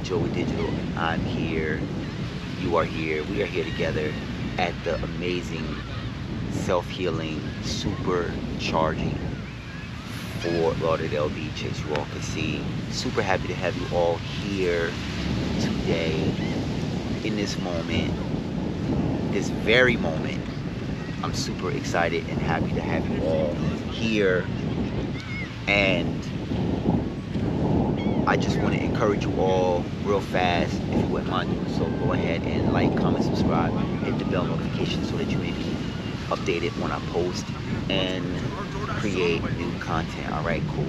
Joey Digital. I'm here. You are here. We are here together at the amazing self-healing supercharging Fort Lauderdale Beach, as you all can see. Super happy to have you all here today in this moment, this very moment. I'm super excited and happy to have you all here, and I just want to encourage you all real fast, if you wouldn't mind doing so, go ahead and like, comment, subscribe, hit the bell notification so that you may be updated when I post and create new content. Alright, cool.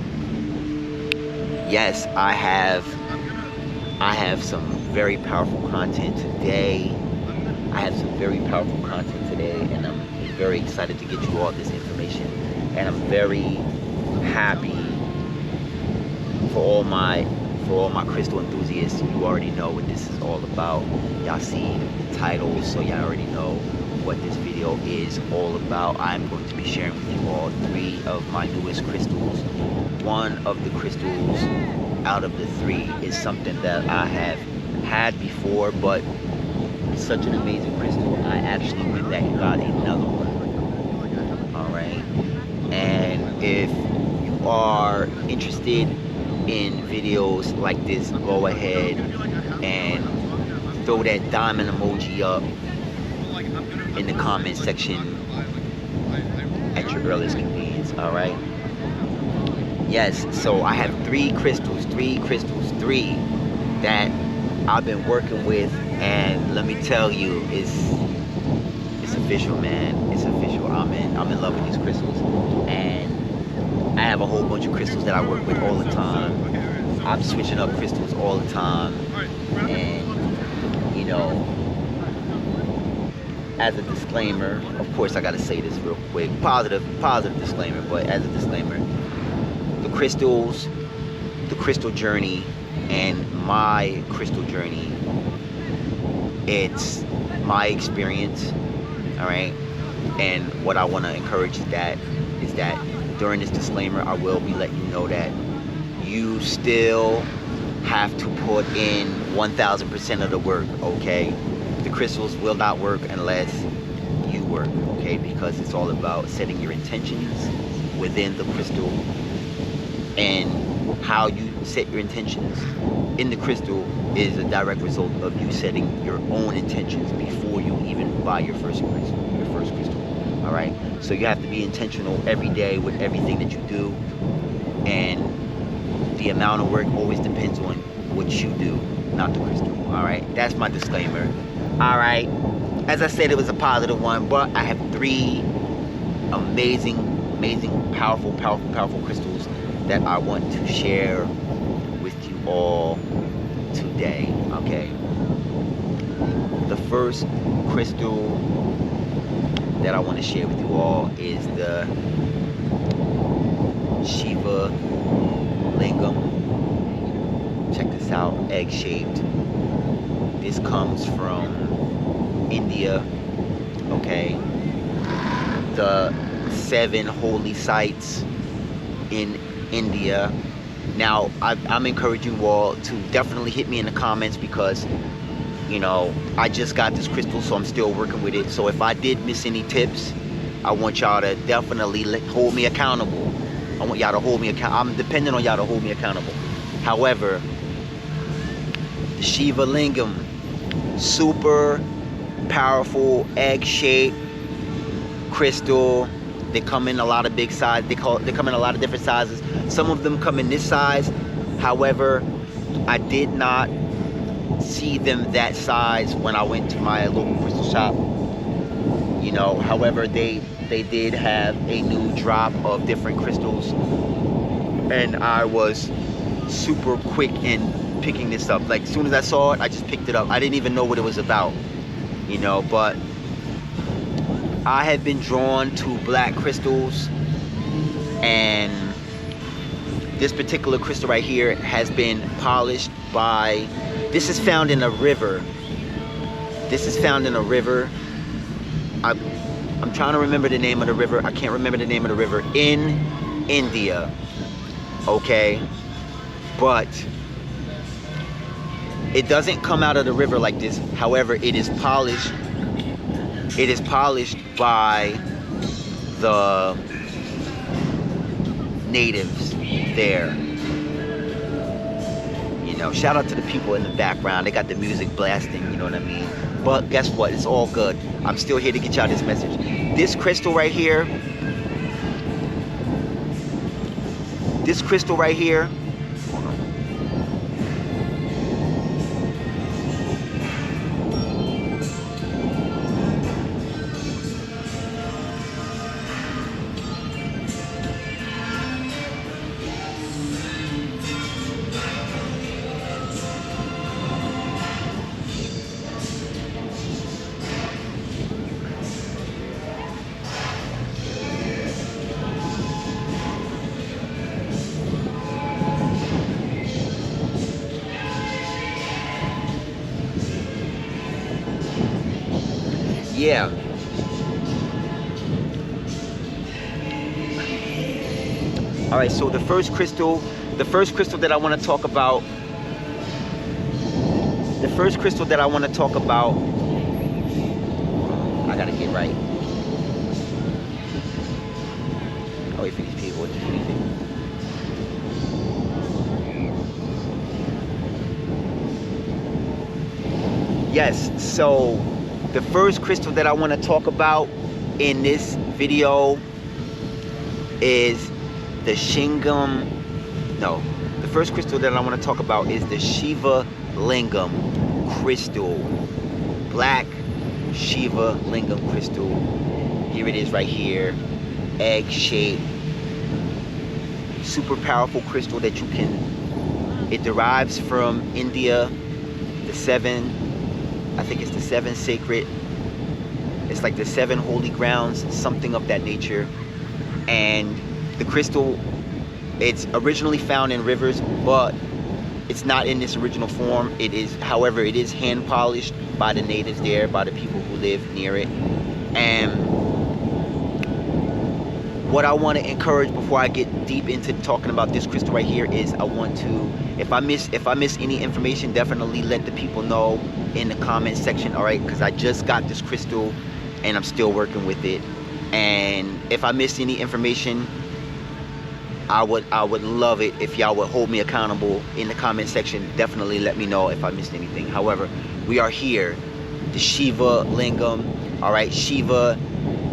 Yes, I have some very powerful content today. And I'm very excited to get you all this information, and I'm very happy for all my crystal enthusiasts. You already know what this is all about. Y'all see the title, so y'all already know what this video is all about. I'm going to be sharing with you all 3 of my newest crystals. One of the crystals out of the 3 is something that I have had before, but it's such an amazing crystal, I actually went back and got another one. Alright, and if you are interested in videos like this, go ahead and throw that diamond emoji up in the comment section at your earliest convenience. Alright, yes, so I have 3 crystals that I've been working with, and let me tell you, it's official, man. It's official. I'm in love with these crystals, and I have a whole bunch of crystals that I work with all the time. I'm switching up crystals all the time, and you know, as a disclaimer, of course I gotta say this real quick, positive disclaimer, but as a disclaimer, the crystal journey and my crystal journey, it's my experience, all right? And what I want to encourage is that during this disclaimer, I will be letting you know that you still have to put in 1000% of the work, okay? The crystals will not work unless you work, okay? Because it's all about setting your intentions within the crystal, and how you set your intentions in the crystal is a direct result of you setting your own intentions before you even buy your first crystal. All right, so you have to be intentional every day with everything that you do, and the amount of work always depends on what you do, not the crystal. All right, that's my disclaimer. All right, as I said, it was a positive one, but I have 3 amazing, powerful crystals that I want to share with you all today. Okay, the first crystal that I want to share with you all is the Shiva Lingam. Check this out, egg-shaped. This comes from India, okay? The 7 holy sites in India. Now, I'm encouraging you all to definitely hit me in the comments, because you know, I just got this crystal, so I'm still working with it. So if I did miss any tips, I want y'all to definitely hold me accountable. I want y'all to hold me accountable. I'm depending on y'all to hold me accountable. However, the Shiva Lingam, super powerful egg-shaped crystal. They come in a lot of big size. They come in a lot of different sizes. Some of them come in this size. However, I did not see them that size when I went to my local crystal shop. You know, however, they did have a new drop of different crystals, and I was super quick in picking this up. Like, as soon as I saw it, I just picked it up. I didn't even know what it was about, you know, but I have been drawn to black crystals, and this particular crystal right here has been polished by, this is found in a river. I'm trying to remember the name of the river. I can't remember the name of the river in India, okay? But It doesn't come out of the river like this. However, it is polished. It is polished by the natives there. You know, shout out to the people in the background. They got the music blasting, you know what I mean? But guess what? It's all good. I'm still here to get y'all this message. This crystal right here, hold on. Yeah. All right, so the first crystal that I want to talk about, I gotta get right. Oh, wait for these people. Yes, so the first crystal that I want to talk about in this video is the the first crystal that I want to talk about is the Shiva Lingam crystal. Black Shiva Lingam crystal. Here it is right here. Egg shaped. Super powerful crystal that you can, it derives from India. I think it's the 7 sacred, it's like the 7 holy grounds, something of that nature. And the crystal, it's originally found in rivers, but it's not in this original form. It is, however, it is hand polished by the natives there, by the people who live near it. And what I want to encourage before I get deep into talking about this crystal right here is I want to, if I miss any information, definitely let the people know in the comment section, all right? Because I just got this crystal and I'm still working with it. And if I miss any information, I would love it if y'all would hold me accountable in the comment section. Definitely let me know if I missed anything. However, we are here, the Shiva Lingam, all right? Shiva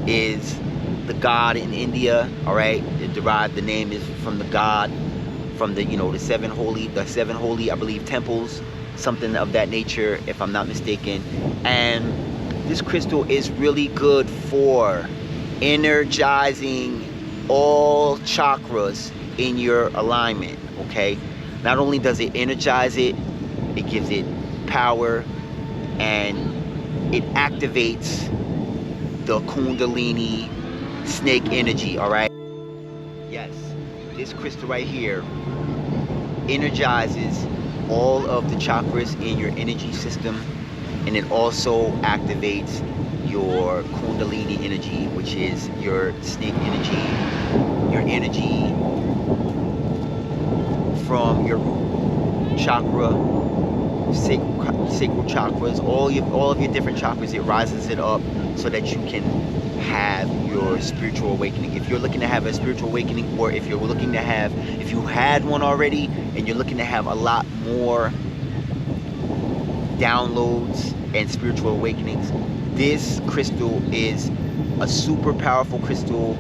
is the god in India, all right? It derived, the name is from the god, from the, you know, the seven holy, I believe, temples, something of that nature, if I'm not mistaken. And this crystal is really good for energizing all chakras in your alignment, okay? Not only does it energize it, it gives it power, and it activates the Kundalini snake energy, all right? Yes, this crystal right here energizes all of the chakras in your energy system, and it also activates your Kundalini energy, which is your snake energy, your energy from your root chakra, sacral chakras, all of your different chakras. It rises it up so that you can have your spiritual awakening. If you're looking to have a spiritual awakening, or if you're looking to have, if you had one already and you're looking to have a lot more downloads and spiritual awakenings, this crystal is a super powerful crystal.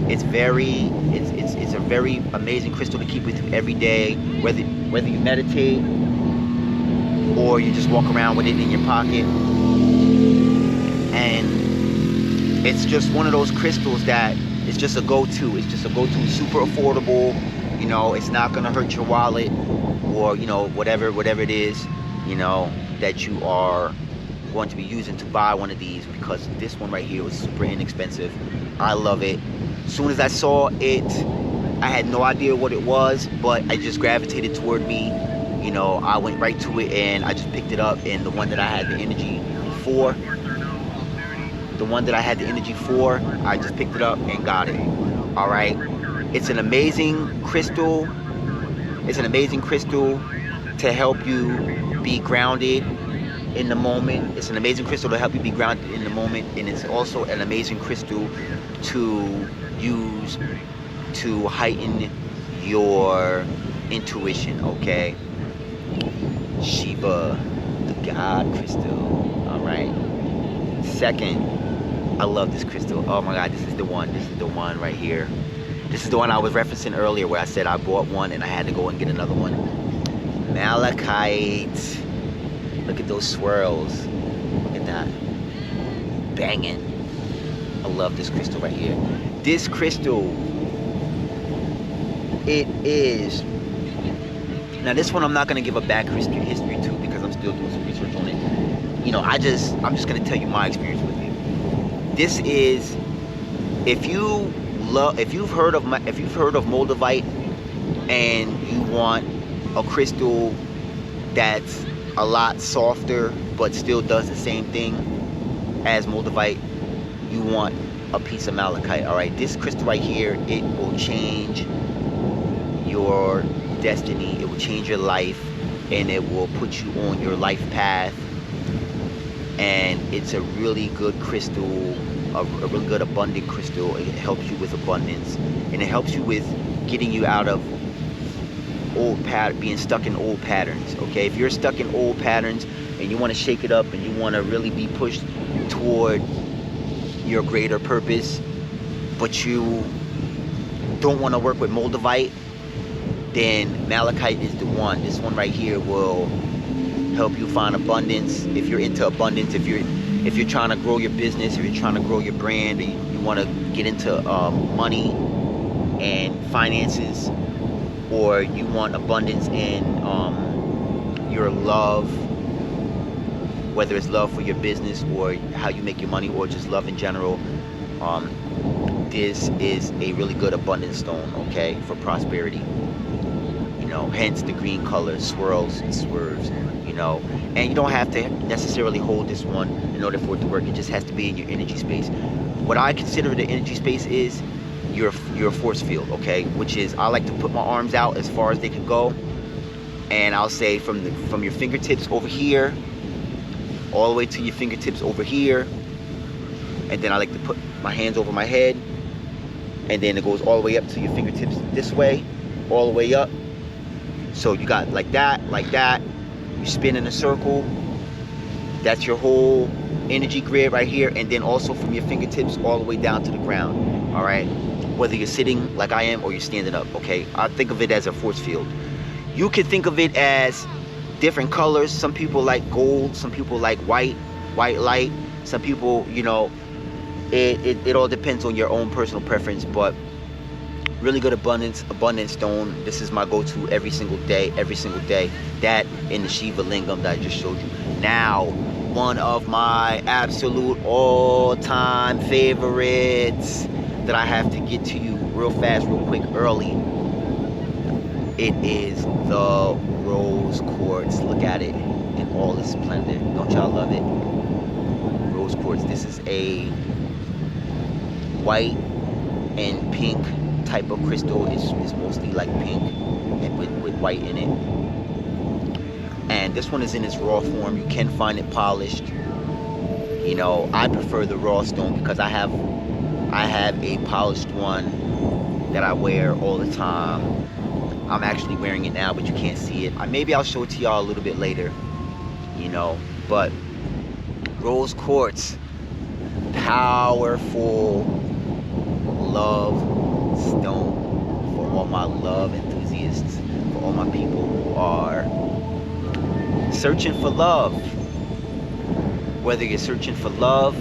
It's a very amazing crystal to keep with you every day, whether you meditate or you just walk around with it in your pocket. And it's just one of those crystals that it's just a go-to. It's just a go-to, super affordable. You know, it's not gonna hurt your wallet, or, you know, whatever it is, you know, that you are going to be using to buy one of these, because this one right here was super inexpensive. I love it. As soon as I saw it, I had no idea what it was, but I just gravitated toward me. You know, I went right to it and I just picked it up, and the one that I had the energy for, I just picked it up and got it. All right. It's an amazing crystal. It's an amazing crystal. to help you be grounded in the moment. It's an amazing crystal to help you be grounded in the moment, and it's also an amazing crystal to use to heighten your intuition, okay? Shiva, the God crystal, all right? Second, I love this crystal. Oh my God, this is the one. This is the one right here. This is the one I was referencing earlier where I said I bought one and I had to go and get another one. Malachite. Look at those swirls. Look at that. Banging. I love this crystal right here. This crystal, it is... Now this one I'm not going to give a back history to because I'm still doing some research on it. You know, I'm just going to tell you my experience with it. This is, if you've heard of Moldavite and you want a crystal that's a lot softer but still does the same thing as Moldavite, you want a piece of malachite. All right, this crystal right here, it will change your destiny, it will change your life, and it will put you on your life path. And it's a really good crystal, a really good abundant crystal. It helps you with abundance, and it helps you with getting you out of being stuck in old patterns. Okay, if you're stuck in old patterns and you want to shake it up and you want to really be pushed toward your greater purpose, but you don't want to work with Moldavite, then malachite is the one. This one right here will help you find abundance. If you're into abundance, if you're trying to grow your business, if you're trying to grow your brand, you want to get into money and finances, or you want abundance in your love, whether it's love for your business or how you make your money, or just love in general, this is a really good abundance stone, okay, for prosperity. You know, hence the green color, swirls and swerves, you know. And you don't have to necessarily hold this one in order for it to work. It just has to be in your energy space. What I consider the energy space is your force field, okay, which is, I like to put my arms out as far as they can go, and I'll say from your fingertips over here all the way to your fingertips over here, and then I like to put my hands over my head, and then it goes all the way up to your fingertips this way, all the way up. So you got like that, you spin in a circle. That's your whole energy grid right here, and then also from your fingertips all the way down to the ground. All right, whether you're sitting like I am or you're standing up, okay? I think of it as a force field. You can think of it as different colors. Some people like gold, some people like white light, some people, you know, it all depends on your own personal preference. But really good abundance stone. This is my go-to every single day. That in the Shiva Lingam that I just showed you. Now, one of my absolute all-time favorites that I have to get to you real fast, real quick, early. It is the rose quartz. Look at it in all its splendor. Don't y'all love it? Rose quartz. This is a white and pink type of crystal. It's mostly like pink and with white in it. And this one is in its raw form. You can find it polished. You know, I prefer the raw stone because I have a polished one that I wear all the time. I'm actually wearing it now, but you can't see it. Maybe I'll show it to y'all a little bit later, you know. But rose quartz, powerful love stone for all my love enthusiasts, for all my people who are searching for love. Whether you're searching for love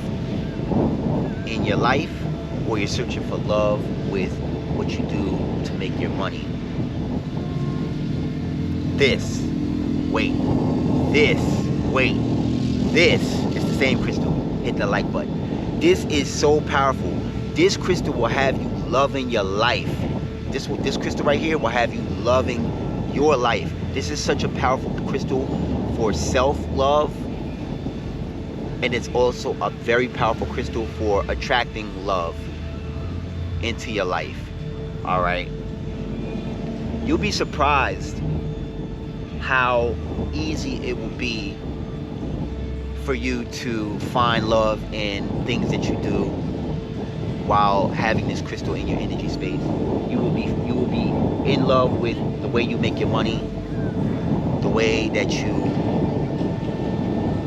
in your life or you're searching for love with what you do to make your money. This is the same crystal. Hit the like button. This is so powerful. This crystal will have you loving your life. This crystal right here will have you loving your life. This is such a powerful crystal for self-love, and it's also a very powerful crystal for attracting love into your life. All right, you'll be surprised how easy it will be for you to find love in things that you do while having this crystal in your energy space. You will be in love with the way you make your money, the way that you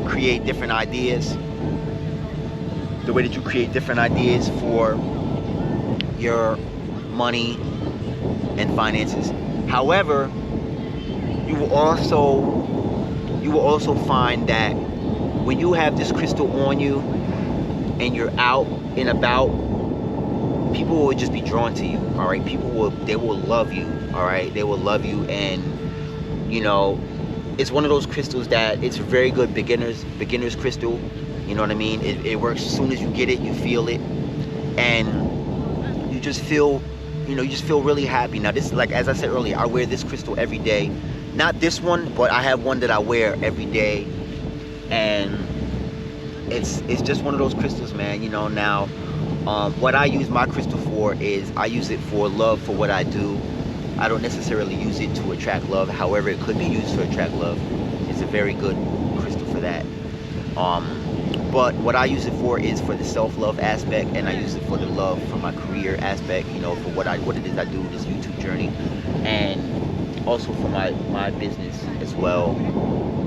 create different ideas, for your money and finances. However, you will also find that when you have this crystal on you and you're out and about, people will just be drawn to you. All right, they will love you. All right, they will love you. And you know, it's one of those crystals that it's a very good beginners crystal. You know what I mean? It works as soon as you get it, you feel it, and you just feel really happy. Now this is, like as I said earlier, I wear this crystal every day. Not this one, but I have one that I wear every day, and it's just one of those crystals, man. You know, now what I use my crystal for is I use it for love for what I do. I don't necessarily use it to attract love. However, it could be used to attract love. It's a very good crystal for that. But what I use it for is for the self-love aspect, and I use it for the love for my career aspect, you know, for what it is I do, this YouTube journey, and also for my business as well,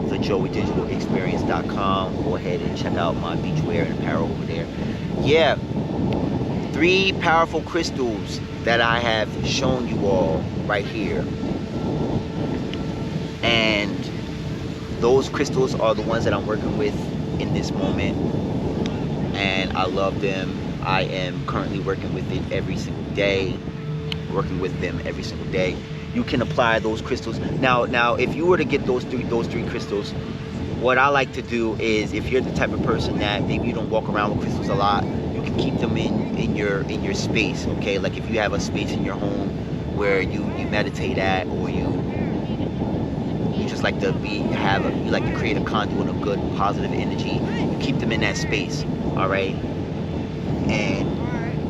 the joeydigitalexperience.com. Go ahead and check out my beachwear and apparel over there. Yeah, 3 powerful crystals that I have shown you all right here, and those crystals are the ones that I'm working with in this moment, and I love them. I am currently working with it every single day, You can apply those crystals. Now if you were to get those three crystals, what I like to do is, if you're the type of person that maybe you don't walk around with crystals a lot, you can keep them in your space, okay? Like if you have a space in your home where you meditate at, or you just like to you like to create a conduit of good positive energy, you keep them in that space, all right? And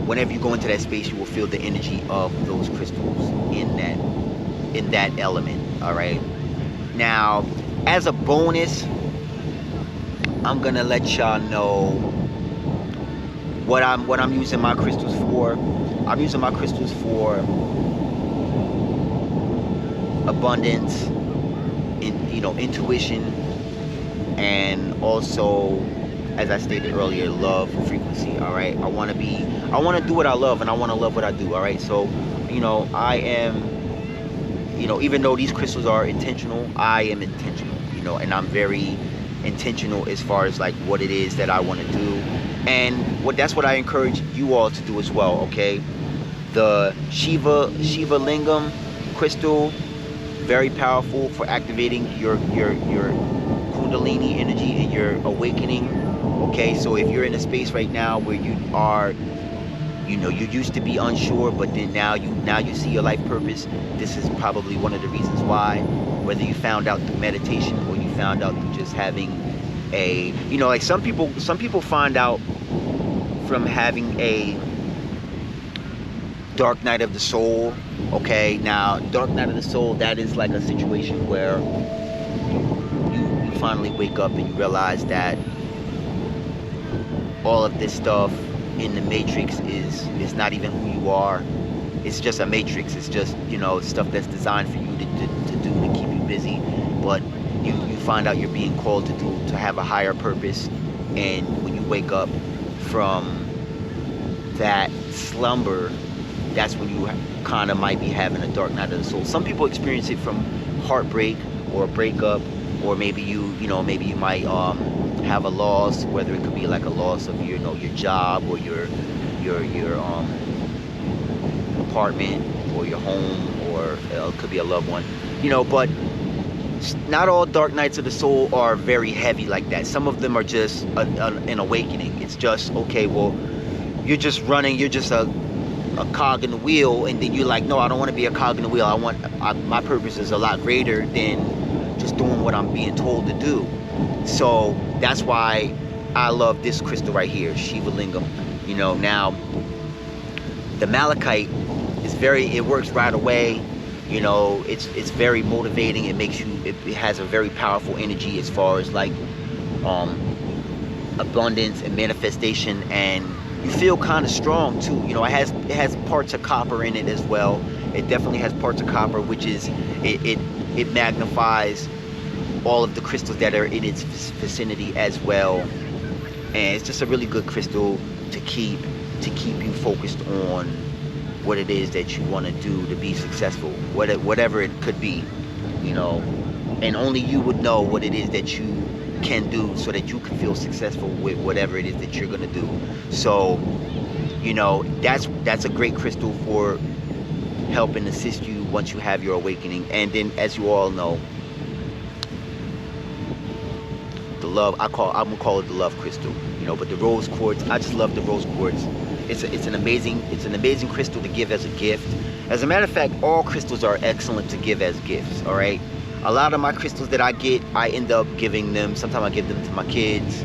whenever you go into that space, you will feel the energy of those crystals in that element, all right? Now, as a bonus, I'm gonna let y'all know what I'm using my crystals for. I'm using my crystals for abundance, intuition, and also, as I stated earlier, love frequency. All right, I want to do what I love, and I want to love what I do. All right, so I am, even though these crystals are intentional, I am intentional, and I'm very intentional as far as like what it is that I want to do, and that's what I encourage you all to do as well. Okay, the Shiva Lingam crystal, very powerful for activating your Kundalini energy and your awakening. Okay, so if you're in a space right now where you are, you used to be unsure, but then now you see your life purpose, this is probably one of the reasons why. Whether you found out through meditation, or you found out through just having a, like some people find out from having a dark night of the soul. Okay, now dark night of the soul, that is like a situation where you finally wake up and you realize that all of this stuff in the matrix is not even who you are. It's just a matrix. It's just stuff that's designed for you to do, to keep you busy. But you find out you're being called to have a higher purpose. And when you wake up from that slumber, that's when you kind of might be having a dark night of the soul. Some people experience it from heartbreak or a breakup, or maybe you might have a loss, whether it could be like a loss of your job, or your apartment, or your home, or it could be a loved one, but not all dark nights of the soul are very heavy like that. Some of them are just an awakening. It's just, okay, well, you're just running, you're just a cog in the wheel, and then you're like, no, I don't want to be a cog in the wheel. My purpose is a lot greater than just doing what I'm being told to do. So that's why I love this crystal right here, Shiva Lingam. Now the malachite is it works right away. You know, it's very motivating. It makes you, it has a very powerful energy as far as like um abundance and manifestation, and you feel kind of strong too. You know, it has parts of copper in it as well. It definitely has parts of copper, which is it magnifies all of the crystals that are in its vicinity as well. And it's just a really good crystal to keep you focused on what it is that you want to do to be successful, whatever it could be, you know. And only you would know what it is that you can do so that you can feel successful with whatever it is that you're going to do. So, you know, that's a great crystal for helping assist you once you have your awakening. And then, as you all know, the love, I'm gonna call it the love crystal, you know. But the rose quartz, I just love the rose quartz. It's an amazing crystal to give as a gift. As a matter of fact, all crystals are excellent to give as gifts. All right, a lot of my crystals that I get, I end up giving them. Sometimes I give them to my kids,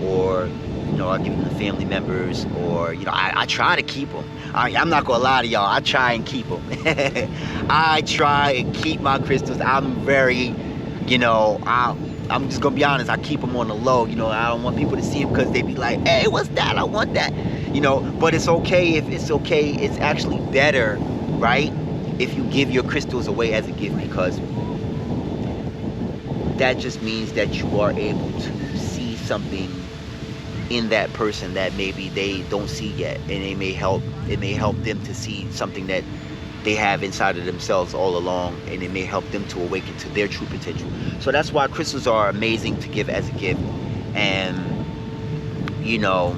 or you know, I give them to family members, or you know, I try to keep them. I'm not gonna lie to y'all, I try and keep them. I try and keep my crystals. I'm very, you know, I'm just gonna be honest, I keep them on the low. You know, I don't want people to see them because they be like, hey, what's that? I want that. You know, but it's okay if it's okay. It's actually better, right, if you give your crystals away as a gift, because that just means that you are able to see something in that person that maybe they don't see yet, and it may help them to see something that they have inside of themselves all along, and it may help them to awaken to their true potential. So that's why crystals are amazing to give as a gift. And you know,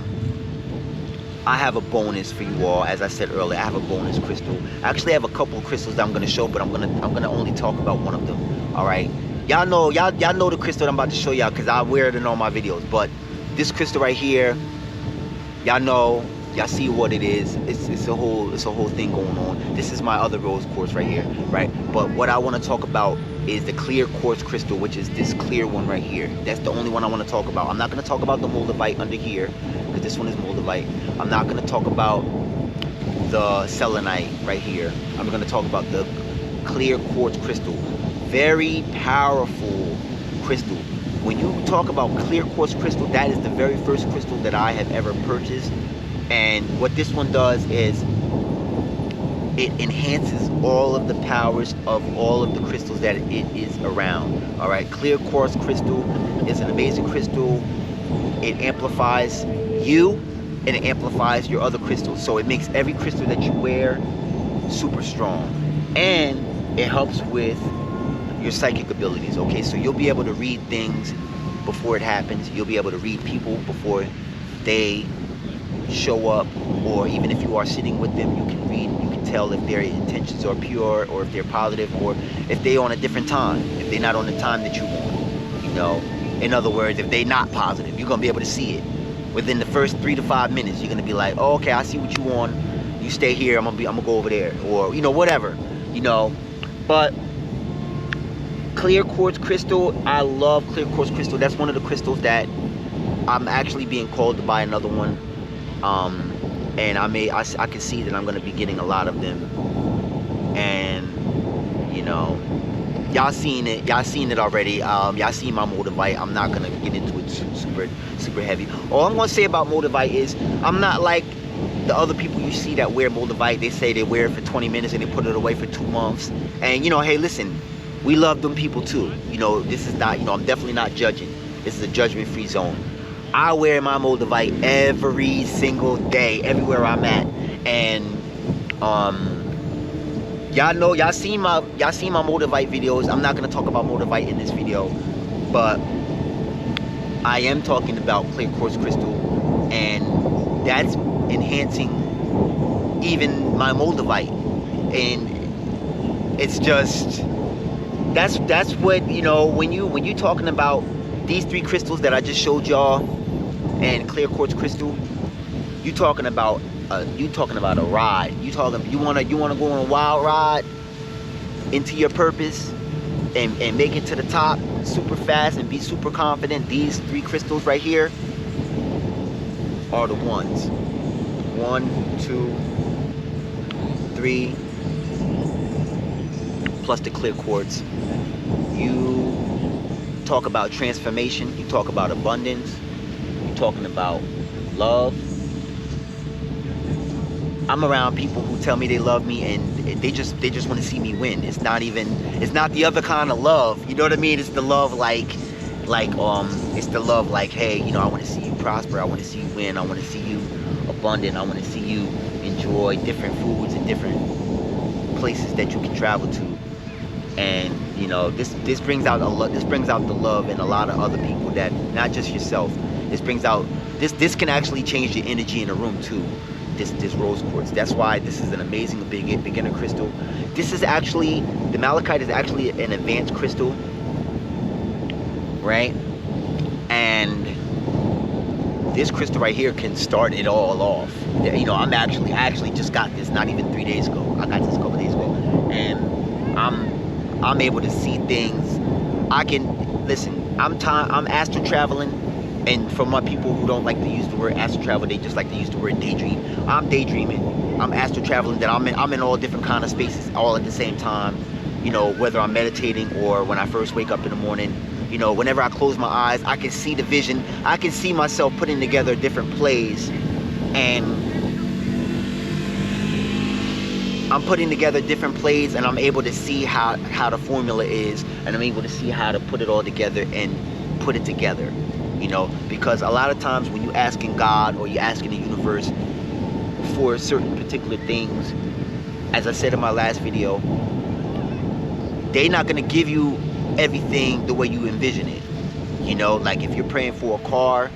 I have a bonus for you all. As I said earlier, I have a bonus crystal. I actually have a couple of crystals that I'm gonna show, but I'm gonna only talk about one of them. All right, y'all know the crystal that I'm about to show y'all because I wear it in all my videos. But this crystal right here, y'all know, y'all see what it is. It's a whole thing going on. This is my other rose quartz right here, right? But what I want to talk about is the clear quartz crystal, which is this clear one right here. That's the only one I want to talk about. I'm not going to talk about the moldavite under here, because this one is moldavite. I'm not going to talk about the selenite right here. I'm going to talk about the clear quartz crystal. Very powerful crystal. When you talk about clear quartz crystal, that is the very first crystal that I have ever purchased. And what this one does is it enhances all of the powers of all of the crystals that it is around. All right, clear quartz crystal is an amazing crystal. It amplifies you, and it amplifies your other crystals. So it makes every crystal that you wear super strong, and it helps with your psychic abilities. Okay, so you'll be able to read things before it happens. You'll be able to read people before they show up, or even if you are sitting with them, you can read, you can tell if their intentions are pure, or if they're positive, or if they're on a different time, if they're not on the time that you want. You know, in other words, if they're not positive, you're gonna be able to see it within the first 3 to 5 minutes. You're gonna be like, oh, okay, I see what you want. You stay here, I'm gonna go over there, or you know, whatever, you know. But clear quartz crystal, I love clear quartz crystal. That's one of the crystals that I'm actually being called to buy another one. And I can see that I'm going to be getting a lot of them. And you know, y'all seen it already. Y'all seen my moldavite. I'm not going to get into it super heavy. All I'm going to say about moldavite is I'm not like the other people you see that wear moldavite. They say they wear it for 20 minutes and they put it away for 2 months. And you know, hey, listen, we love them people too. You know, this is not, you know, I'm definitely not judging. This is a judgment-free zone. I wear my moldavite every single day, everywhere I'm at. And y'all know, y'all seen my moldavite videos. I'm not gonna talk about moldavite in this video, but I am talking about clear quartz crystal, and that's enhancing even my moldavite. And it's just, that's what, you know, when you talking about these 3 crystals that I just showed y'all, and clear quartz crystal, you talking about a ride. You wanna go on a wild ride into your purpose and make it to the top super fast and be super confident. These 3 crystals right here are the ones. 1, 2, 3, plus the clear quartz. You talk about transformation, you talk about abundance, you're talking about love. I'm around people who tell me they love me and they just want to see me win. It's not the other kind of love. You know what I mean? It's the love it's the love like, hey, you know, I want to see you prosper, I want to see you win, I want to see you abundant, I want to see you enjoy different foods and different places that you can travel to. And you know, this brings out the love in a lot of other people, that not just yourself. This can actually change the energy in a room too. This rose quartz. That's why this is an amazing beginner crystal. This is actually, the malachite is actually an advanced crystal, right? And this crystal right here can start it all off. You know, I actually just got this not even 3 days ago. I got this a couple days ago, and I'm able to see things. I can listen. I'm astral traveling. And for my people who don't like to use the word astral travel, they just like to use the word daydream. I'm daydreaming. I'm astral traveling. That I'm in all different kind of spaces all at the same time. You know, whether I'm meditating or when I first wake up in the morning. You know, whenever I close my eyes, I can see the vision. I can see myself putting together different plays, and I'm putting together different plays, and I'm able to see how the formula is, and I'm able to see how to put it all together and put it together. You know, because a lot of times when you're asking God or you're asking the universe for certain particular things, as I said in my last video, they're not going to give you everything the way you envision it. You know, like if you're praying for a car,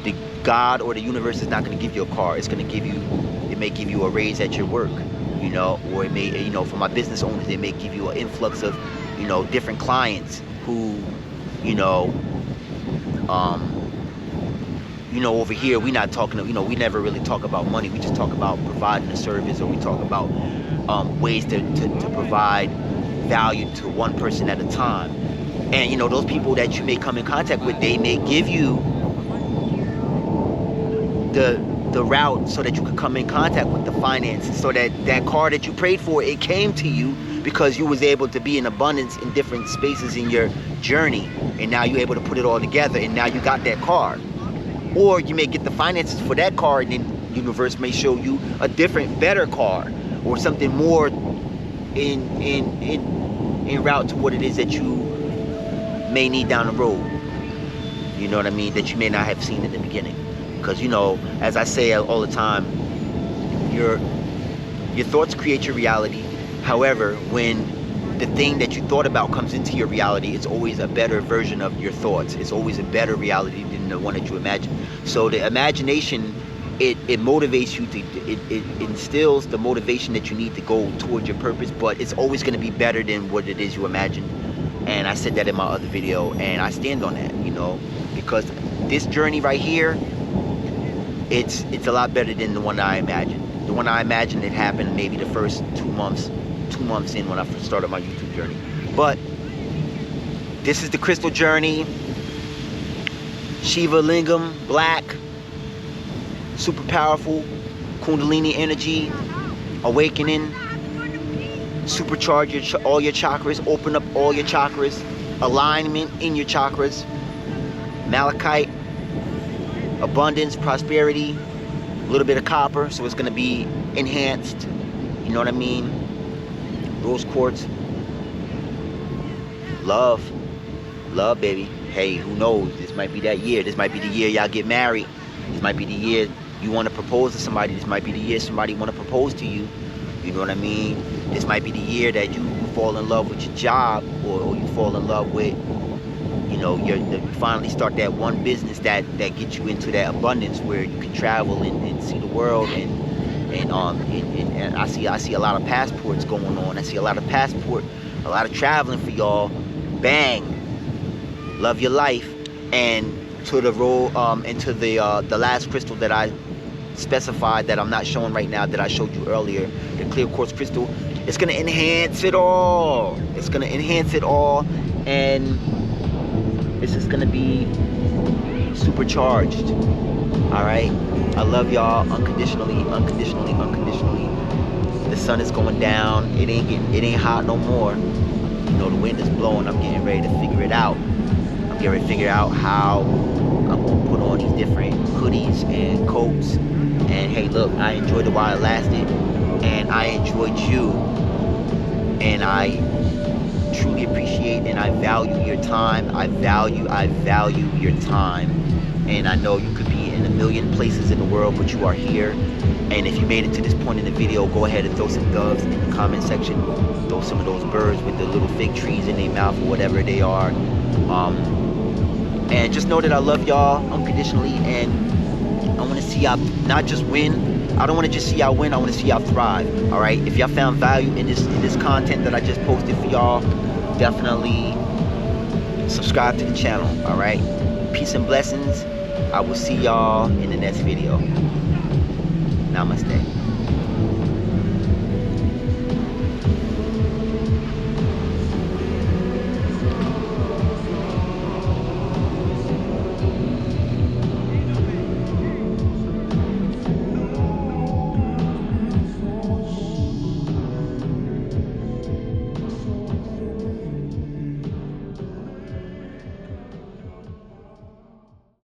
the God or the universe is not going to give you a car. It may give you a raise at your work, you know, or it may, you know, for my business owners, it may give you an influx of, you know, different clients who, you know, over here we not talking, you know, we never really talk about money. We just talk about providing a service, or we talk about ways to provide value to one person at a time. And you know, those people that you may come in contact with, they may give you the route so that you could come in contact with the finances, so that car that you prayed for, it came to you because you was able to be in abundance in different spaces in your journey, and now you're able to put it all together, and now you got that car. Or you may get the finances for that car, and then the universe may show you a different, better car, or something more in route to what it is that you may need down the road. You know what I mean? That you may not have seen in the beginning. Because, you know, as I say all the time, your thoughts create your reality. However, when the thing that you thought about comes into your reality, it's always a better version of your thoughts. It's always a better reality than the one that you imagine. So the imagination, it motivates you it instills the motivation that you need to go towards your purpose, but it's always going to be better than what it is you imagine. And I said that in my other video, and I stand on that, you know, because this journey right here, it's a lot better than the one that I imagined. The one I imagined, it happened maybe the first 2 months in when I first started my YouTube journey. But this is the crystal journey. Shiva, Lingam, black, super powerful, Kundalini energy, awakening, supercharge all your chakras, open up all your chakras, alignment in your chakras, malachite, abundance, prosperity, a little bit of copper, so it's going to be enhanced, you know what I mean? Rose quartz, love, baby. Hey, who knows? This might be that year. This might be the year y'all get married. This might be the year you want to propose to somebody. This might be the year somebody want to propose to you. You know what I mean? This might be the year that you fall in love with your job, or you fall in love with, you know, you finally start that one business that gets you into that abundance where you can travel and see the world, and I see a lot of passports going on. I see a lot of traveling for y'all. Bang, love your life. And to the the last crystal that I specified that I'm not showing right now, that I showed you earlier, the clear quartz crystal, it's gonna enhance it all. It's gonna enhance it all, and this is gonna be supercharged. All right, I love y'all unconditionally, unconditionally, unconditionally. The sun is going down. It ain't hot no more. You know, the wind is blowing. I'm getting ready to figure it out. I'm getting ready to figure out how I'm gonna put on these different hoodies and coats. And hey, look, I enjoyed it while it lasted, and I enjoyed you, and I truly appreciate and I value your time. I value your time. And I know you could be in a million places in the world, but you are here. And if you made it to this point in the video, go ahead and throw some doves in the comment section. Throw some of those birds with the little fig trees in their mouth or whatever they are. And just know that I love y'all unconditionally, and I want to see y'all not just win. I don't want to just see y'all win. I want to see y'all thrive. All right. If y'all found value in this content that I just posted for y'all, definitely subscribe to the channel. All right. Peace and blessings. I will see y'all in the next video. Namaste.